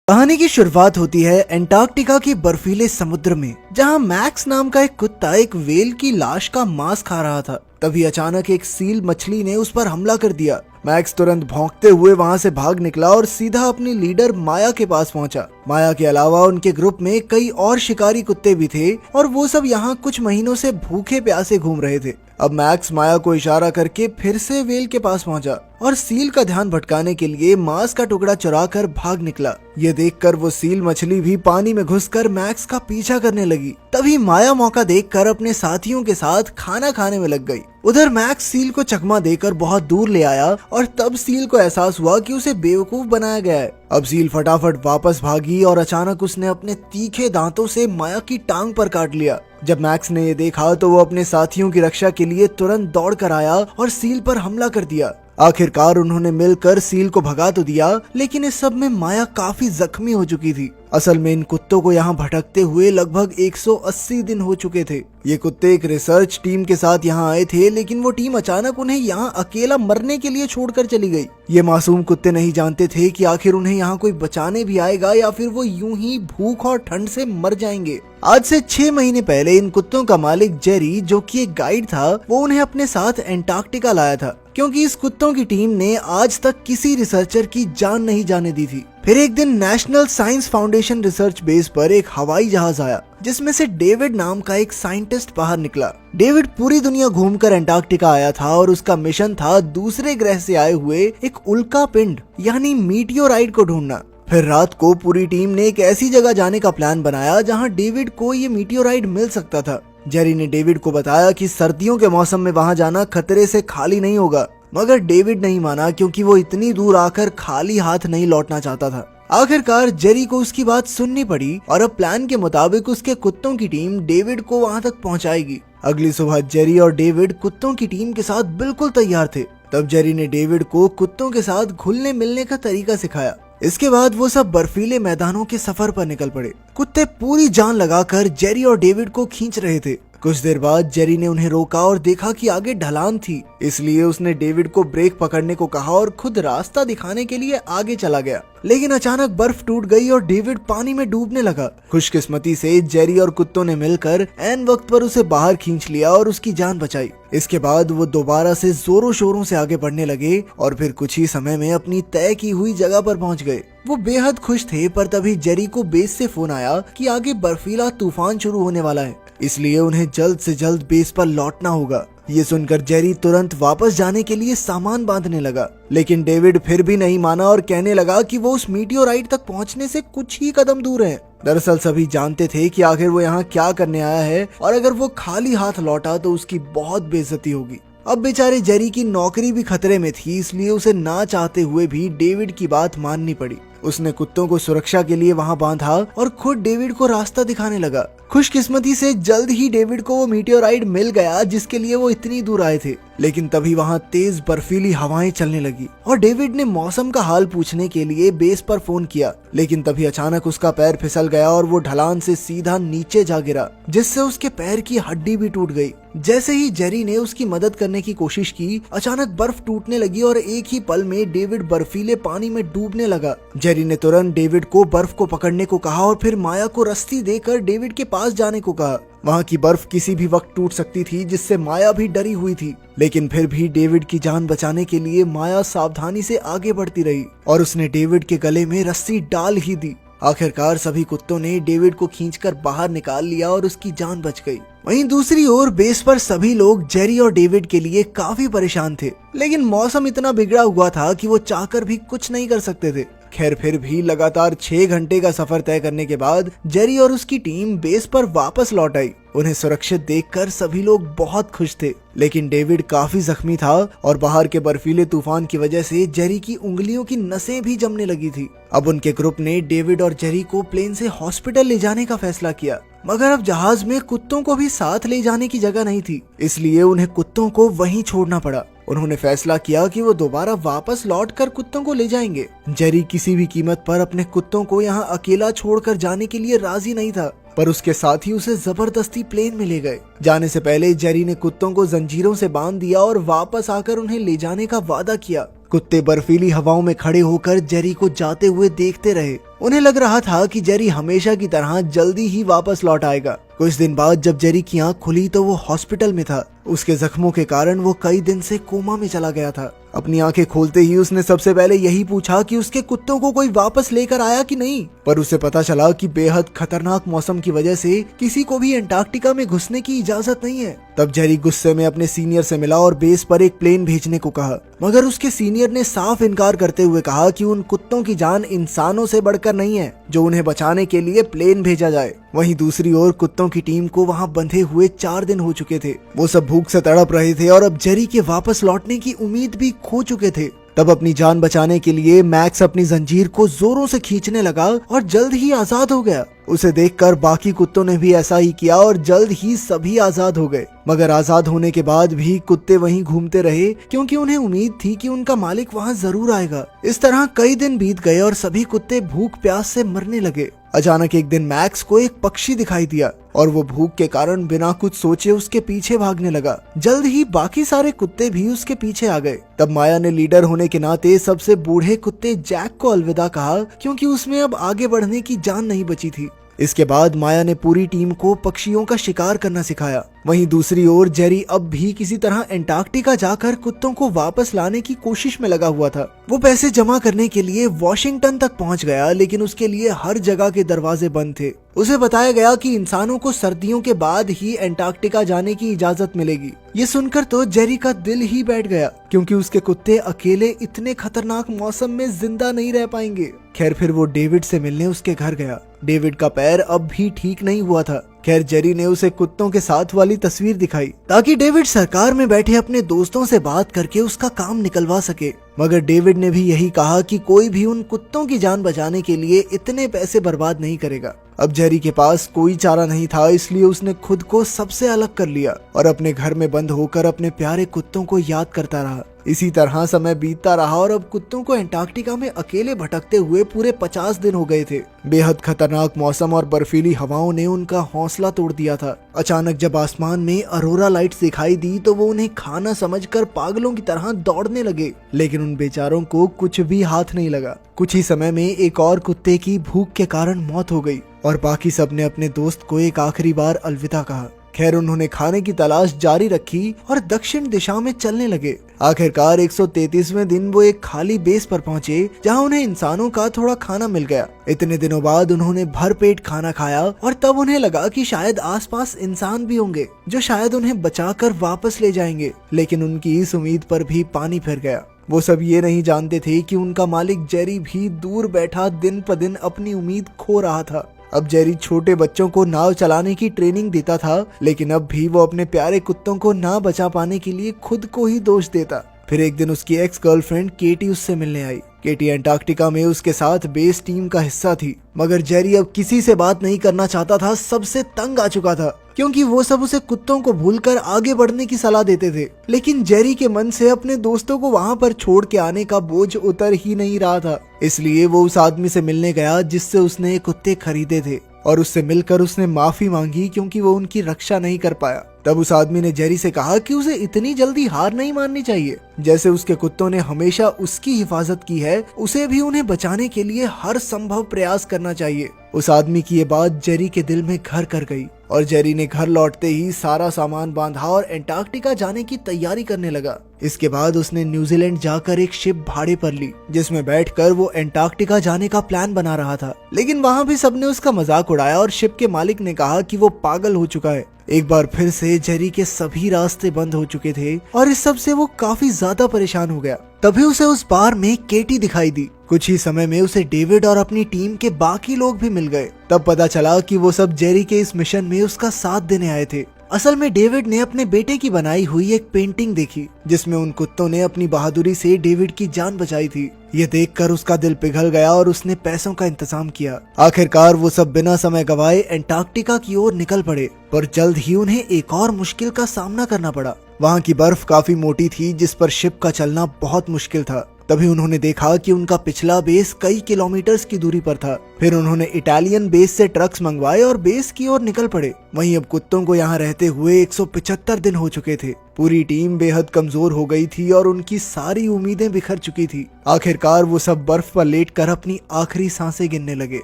कहानी की शुरुआत होती है अंटार्कटिका के बर्फीले समुद्र में, जहां मैक्स नाम का एक कुत्ता एक व्हेल की लाश का मांस खा रहा था। तभी अचानक एक सील मछली ने उस पर हमला कर दिया। मैक्स तुरंत भौंकते हुए वहां से भाग निकला और सीधा अपनी लीडर माया के पास पहुंचा। माया के अलावा उनके ग्रुप में कई और शिकारी कुत्ते भी थे और वो सब यहाँ कुछ महीनों से भूखे प्यासे घूम रहे थे। अब मैक्स माया को इशारा करके फिर से व्हेल के पास पहुंचा और सील का ध्यान भटकाने के लिए मांस का टुकड़ा चुरा कर भाग निकला। ये देखकर वो सील मछली भी पानी में घुसकर मैक्स का पीछा करने लगी। तभी माया मौका देखकर अपने साथियों के साथ खाना खाने में लग गई। उधर मैक्स सील को चकमा देकर बहुत दूर ले आया और तब सील को एहसास हुआ कि उसे बेवकूफ बनाया गया है। अब सील फटाफट वापस भागी और अचानक उसने अपने तीखे दांतों से माया की टांग पर काट लिया। जब मैक्स ने ये देखा तो वो अपने साथियों की रक्षा के लिए तुरंत दौड़ कर आया और सील पर हमला कर दिया। आखिरकार उन्होंने मिलकर सील को भगा तो दिया, लेकिन इस सब में माया काफी जख्मी हो चुकी थी। असल में इन कुत्तों को यहाँ भटकते हुए लगभग 180 दिन हो चुके थे। ये कुत्ते एक रिसर्च टीम के साथ यहाँ आए थे, लेकिन वो टीम अचानक उन्हें यहाँ अकेला मरने के लिए छोड़कर चली गई। ये मासूम कुत्ते नहीं जानते थे कि आखिर उन्हें यहाँ कोई बचाने भी आएगा या फिर वो यूं ही भूख और ठंड से मर जाएंगे। आज से 6 महीने पहले इन कुत्तों का मालिक जेरी, जो कि एक गाइड था, वो उन्हें अपने साथ अंटार्कटिका लाया था, क्योंकि इस कुत्तों की टीम ने आज तक किसी रिसर्चर की जान नहीं जाने दी थी। फिर एक दिन national science foundation research base पर एक हवाई जहाज आया, जिसमें से डेविड नाम का एक साइंटिस्ट बाहर निकला। डेविड पूरी दुनिया घूमकर अंटार्कटिका आया था और उसका मिशन था दूसरे ग्रह से आए हुए एक उल्का पिंड यानी मीटियोराइट को ढूंढना। फिर रात को पूरी टीम ने एक ऐसी जगह जाने का प्लान बनाया जहां डेविड को ये मीटियोराइट मिल सकता था। जेरी ने डेविड को बताया कि सर्दियों के मौसम में वहां जाना खतरे से खाली नहीं होगा, मगर डेविड नहीं माना, क्योंकि वो इतनी दूर आकर खाली हाथ नहीं लौटना चाहता था। आखिरकार जेरी को उसकी बात सुननी पड़ी और अब प्लान के मुताबिक उसके कुत्तों की टीम डेविड को वहां तक पहुंचाएगी। अगली सुबह जेरी और डेविड कुत्तों की टीम के साथ बिल्कुल तैयार थे। तब जेरी ने डेविड को कुत्तों के साथ घुलने मिलने का तरीका सिखाया। इसके बाद वो सब बर्फीले मैदानों के सफर पर निकल पड़े। कुत्ते पूरी जान लगाकर जेरी और डेविड को खींच रहे थे। कुछ देर बाद जेरी ने उन्हें रोका और देखा कि आगे ढलान थी, इसलिए उसने डेविड को ब्रेक पकड़ने को कहा और खुद रास्ता दिखाने के लिए आगे चला गया। लेकिन अचानक बर्फ टूट गई और डेविड पानी में डूबने लगा। खुशकिस्मती से जेरी और कुत्तों ने मिलकर ऐन वक्त पर उसे बाहर खींच लिया और उसकी जान बचाई। इसके बाद वो दोबारा से जोरों शोरों से आगे बढ़ने लगे और फिर कुछ ही समय में अपनी तय की हुई जगह पर पहुंच गए। वो बेहद खुश थे, पर तभी जेरी को बेस से फोन आया कि आगे बर्फीला तूफान शुरू होने वाला है, इसलिए उन्हें जल्द से जल्द बेस पर लौटना होगा। ये सुनकर जेरी तुरंत वापस जाने के लिए सामान बांधने लगा, लेकिन डेविड फिर भी नहीं माना और कहने लगा कि वो उस मीटियोराइट तक पहुंचने से कुछ ही कदम दूर है। दरअसल सभी जानते थे कि आखिर वो यहाँ क्या करने आया है और अगर वो खाली हाथ लौटा तो उसकी बहुत बेइज्जती होगी। अब बेचारे जेरी की नौकरी भी खतरे में थी, इसलिए उसे ना चाहते हुए भी डेविड की बात माननी पड़ी। उसने कुत्तों को सुरक्षा के लिए वहां बांधा और खुद डेविड को रास्ता दिखाने लगा। खुशकिस्मती से जल्द ही डेविड को वो मीटियोराइट मिल गया जिसके लिए वो इतनी दूर आए थे। लेकिन तभी वहां तेज बर्फीली हवाएं चलने लगी और डेविड ने मौसम का हाल पूछने के लिए बेस पर फोन किया, लेकिन तभी अचानक उसका पैर फिसल गया और वो ढलान से सीधा नीचे जा गिरा, जिससे उसके पैर की हड्डी भी टूट गई। जैसे ही जेरी ने उसकी मदद करने की कोशिश की, अचानक बर्फ टूटने लगी और एक ही पल में डेविड बर्फीले पानी में डूबने लगा। जेरी ने तुरंत डेविड को बर्फ को पकड़ने को कहा और फिर माया को रस्सी देकर डेविड के पास जाने को कहा। वहाँ की बर्फ किसी भी वक्त टूट सकती थी, जिससे माया भी डरी हुई थी, लेकिन फिर भी डेविड की जान बचाने के लिए माया सावधानी से आगे बढ़ती रही और उसने डेविड के गले में रस्सी डाल ही दी। आखिरकार सभी कुत्तों ने डेविड को खींचकर बाहर निकाल लिया और उसकी जान बच गई। वहीं दूसरी ओर बेस पर सभी लोग जेरी और डेविड के लिए काफी परेशान थे, लेकिन मौसम इतना बिगड़ा हुआ था कि वो चाहकर भी कुछ नहीं कर सकते थे। खैर फिर भी लगातार 6 घंटे का सफर तय करने के बाद जेरी और उसकी टीम बेस पर वापस लौट आई। उन्हें सुरक्षित देखकर सभी लोग बहुत खुश थे, लेकिन डेविड काफी जख्मी था और बाहर के बर्फीले तूफान की वजह से जेरी की उंगलियों की नसें भी जमने लगी थी। अब उनके ग्रुप ने डेविड और जेरी को प्लेन से हॉस्पिटल ले जाने का फैसला किया, मगर अब जहाज में कुत्तों को भी साथ ले जाने की जगह नहीं थी, इसलिए उन्हें कुत्तों को वहीं छोड़ना पड़ा। उन्होंने फैसला किया कि वो दोबारा वापस लौटकर कुत्तों को ले जाएंगे। जेरी किसी भी कीमत पर अपने कुत्तों को यहाँ अकेला छोड़कर जाने के लिए राजी नहीं था, पर उसके साथी उसे जबरदस्ती प्लेन में ले गए। जाने से पहले जेरी ने कुत्तों को जंजीरों से बांध दिया और वापस आकर उन्हें ले जाने का वादा किया। कुत्ते बर्फीली हवाओं में खड़े होकर जेरी को जाते हुए देखते रहे। उन्हें लग रहा था कि जेरी हमेशा की तरह जल्दी ही वापस लौट आएगा। कुछ दिन बाद जब जेरी की आंख खुली तो वो हॉस्पिटल में था। उसके जख्मों के कारण वो कई दिन से कोमा में चला गया था। अपनी आंखें खोलते ही उसने सबसे पहले यही पूछा कि उसके कुत्तों को कोई वापस लेकर आया कि नहीं, पर उसे पता चला कि बेहद खतरनाक मौसम की वजह से किसी को भी अंटार्कटिका में घुसने की इजाजत नहीं है। तब जेरी गुस्से में अपने सीनियर से मिला और बेस पर एक प्लेन भेजने को कहा, मगर उसके सीनियर ने साफ इनकार करते हुए कहा कि उन कुत्तों की जान इंसानों से बढ़कर नहीं है जो उन्हें बचाने के लिए प्लेन भेजा जाए। वहीं दूसरी ओर कुत्तों की टीम को वहां बंधे हुए 4 दिन हो चुके थे। वो सब भूख से तड़प रहे थे और अब जेरी के वापस लौटने की उम्मीद भी खो चुके थे। तब अपनी जान बचाने के लिए मैक्स अपनी जंजीर को जोरों से खींचने लगा और जल्द ही आजाद हो गया। उसे देखकर बाकी कुत्तों ने भी ऐसा ही किया और जल्द ही सभी आजाद हो गए। मगर आजाद होने के बाद भी कुत्ते वहीं घूमते रहे क्योंकि उन्हें उम्मीद थी कि उनका मालिक वहां जरूर आएगा। इस तरह कई दिन बीत गए और सभी कुत्ते भूख प्यास से मरने लगे। अचानक एक दिन मैक्स को एक पक्षी दिखाई दिया और वो भूख के कारण बिना कुछ सोचे उसके पीछे भागने लगा। जल्द ही बाकी सारे कुत्ते भी उसके पीछे आ गए। तब माया ने लीडर होने के नाते सबसे बूढ़े कुत्ते जैक को अलविदा कहा क्योंकि उसमें अब आगे बढ़ने की जान नहीं बची थी। इसके बाद माया ने पूरी टीम को पक्षियों का शिकार करना सिखाया। वहीं दूसरी ओर जेरी अब भी किसी तरह अंटार्कटिका जाकर कुत्तों को वापस लाने की कोशिश में लगा हुआ था। वो पैसे जमा करने के लिए वॉशिंगटन तक पहुंच गया, लेकिन उसके लिए हर जगह के दरवाजे बंद थे। उसे बताया गया कि इंसानों को सर्दियों के बाद ही अंटार्कटिका जाने की इजाजत मिलेगी। ये सुनकर तो जेरी का दिल ही बैठ गया क्योंकि उसके कुत्ते अकेले इतने खतरनाक मौसम में जिंदा नहीं रह पाएंगे। खैर फिर वो डेविड से मिलने उसके घर गया। डेविड का पैर अब भी ठीक नहीं हुआ था। खैर जेरी ने उसे कुत्तों के साथ वाली तस्वीर दिखाई ताकि डेविड सरकार में बैठे अपने दोस्तों से बात करके उसका काम निकलवा सके। मगर डेविड ने भी यही कहा कि कोई भी उन कुत्तों की जान बचाने के लिए इतने पैसे बर्बाद नहीं करेगा। अब जेरी के पास कोई चारा नहीं था, इसलिए उसने खुद को सबसे अलग कर लिया और अपने घर में बंद होकर अपने प्यारे कुत्तों को याद करता रहा। इसी तरह समय बीतता रहा और अब कुत्तों को अंटार्कटिका में अकेले भटकते हुए पूरे 50 दिन हो गए थे। बेहद खतरनाक मौसम और बर्फीली हवाओं ने उनका हौसला तोड़ दिया था। अचानक जब आसमान में अरोरा लाइट्स दिखाई दी तो वो उन्हें खाना समझकर पागलों की तरह दौड़ने लगे, लेकिन उन बेचारों को कुछ भी हाथ नहीं लगा। कुछ ही समय में एक और कुत्ते की भूख के कारण मौत हो गई और बाकी सब ने अपने दोस्त को एक आखिरी बार अलविदा कहा। खैर उन्होंने खाने की तलाश जारी रखी और दक्षिण दिशा में चलने लगे। आखिरकार 133वें दिन वो एक खाली बेस पर पहुंचे जहां उन्हें इंसानों का थोड़ा खाना मिल गया। इतने दिनों बाद उन्होंने भरपेट खाना खाया और तब उन्हें लगा कि शायद आसपास इंसान भी होंगे जो शायद उन्हें बचाकर वापस ले जाएंगे, लेकिन उनकी इस उम्मीद पर भी पानी फिर गया। वो सब ये नहीं जानते थे कि उनका मालिक जेरी भी दूर बैठा दिन प दिन अपनी उम्मीद खो रहा था। अब जेरी छोटे बच्चों को नाव चलाने की ट्रेनिंग देता था, लेकिन अब भी वो अपने प्यारे कुत्तों को ना बचा पाने के लिए खुद को ही दोष देता। फिर एक दिन उसकी एक्स गर्लफ्रेंड केटी उससे मिलने आई। केटी अंटार्कटिका में उसके साथ बेस टीम का हिस्सा थी, मगर जेरी अब किसी से बात नहीं करना चाहता था। सबसे तंग आ चुका था क्योंकि वो सब उसे कुत्तों को भूलकर आगे बढ़ने की सलाह देते थे, लेकिन जेरी के मन से अपने दोस्तों को वहां पर छोड़ के आने का बोझ उतर ही नहीं रहा था। इसलिए वो उस आदमी से मिलने गया जिससे उसने कुत्ते खरीदे थे और उससे मिलकर उसने माफी मांगी क्योंकि वो उनकी रक्षा नहीं कर पाया। तब उस आदमी ने जेरी से कहा कि उसे इतनी जल्दी हार नहीं माननी चाहिए। जैसे उसके कुत्तों ने हमेशा उसकी हिफाजत की है, उसे भी उन्हें बचाने के लिए हर संभव प्रयास करना चाहिए। उस आदमी की ये बात जेरी के दिल में घर कर गई और जेरी ने घर लौटते ही सारा सामान बांधा और अंटार्कटिका जाने की तैयारी करने लगा। इसके बाद उसने न्यूजीलैंड जाकर एक शिप भाड़े पर ली जिसमें बैठकर वो अंटार्कटिका जाने का प्लान बना रहा था, लेकिन वहाँ भी सबने उसका मजाक उड़ाया और शिप के मालिक ने कहा कि वो पागल हो चुका है। एक बार फिर से जेरी के सभी रास्ते बंद हो चुके थे और इस सब से वो काफी ज्यादा परेशान हो गया। तभी उसे उस बार में केटी दिखाई दी। कुछ ही समय में उसे डेविड और अपनी टीम के बाकी लोग भी मिल गए। तब पता चला कि वो सब जेरी के इस मिशन में उसका साथ देने आए थे। असल में डेविड ने अपने बेटे की बनाई हुई एक पेंटिंग देखी जिसमें उन कुत्तों ने अपनी बहादुरी से डेविड की जान बचाई थी। ये देखकर उसका दिल पिघल गया और उसने पैसों का इंतजाम किया। आखिरकार वो सब बिना समय गवाए अंटार्कटिका की ओर निकल पड़े, पर जल्द ही उन्हें एक और मुश्किल का सामना करना पड़ा। वहाँ की बर्फ काफी मोटी थी जिस पर शिप का चलना बहुत मुश्किल था। तभी उन्होंने देखा कि उनका पिछला बेस कई किलोमीटर्स की दूरी पर था। फिर उन्होंने इटालियन बेस से ट्रक्स मंगवाए और बेस की ओर निकल पड़े। वहीं अब कुत्तों को यहाँ रहते हुए 175 दिन हो चुके थे। पूरी टीम बेहद कमजोर हो गई थी और उनकी सारी उम्मीदें बिखर चुकी थी। आखिरकार वो सब बर्फ पर लेटकर अपनी आखिरी सांसें गिनने लगे।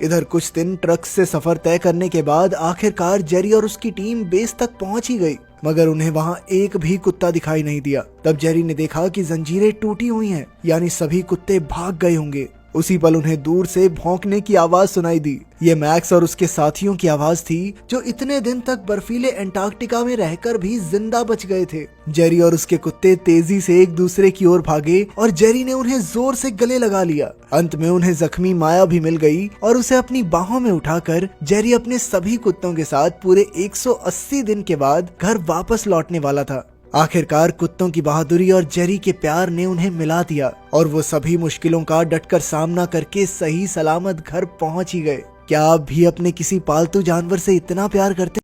इधर कुछ दिन ट्रक से सफर तय करने के बाद आखिरकार जेरी और उसकी टीम बेस तक पहुंच ही गई, मगर उन्हें वहां एक भी कुत्ता दिखाई नहीं दिया। तब जेरी ने देखा कि जंजीरें टूटी हुई हैं, यानी सभी कुत्ते भाग गए होंगे। उसी पल उन्हें दूर से भौंकने की आवाज सुनाई दी। ये मैक्स और उसके साथियों की आवाज थी जो इतने दिन तक बर्फीले एंटार्क्टिका में रहकर भी जिंदा बच गए थे। जेरी और उसके कुत्ते तेजी से एक दूसरे की ओर भागे और जेरी ने उन्हें जोर से गले लगा लिया। अंत में उन्हें जख्मी माया भी मिल गई और उसे अपनी बाहों में उठाकर जेरी अपने सभी कुत्तों के साथ पूरे 180 दिन के बाद घर वापस लौटने वाला था। आखिरकार कुत्तों की बहादुरी और जेरी के प्यार ने उन्हें मिला दिया और वो सभी मुश्किलों का डटकर सामना करके सही सलामत घर पहुंच ही गए। क्या आप भी अपने किसी पालतू जानवर से इतना प्यार करते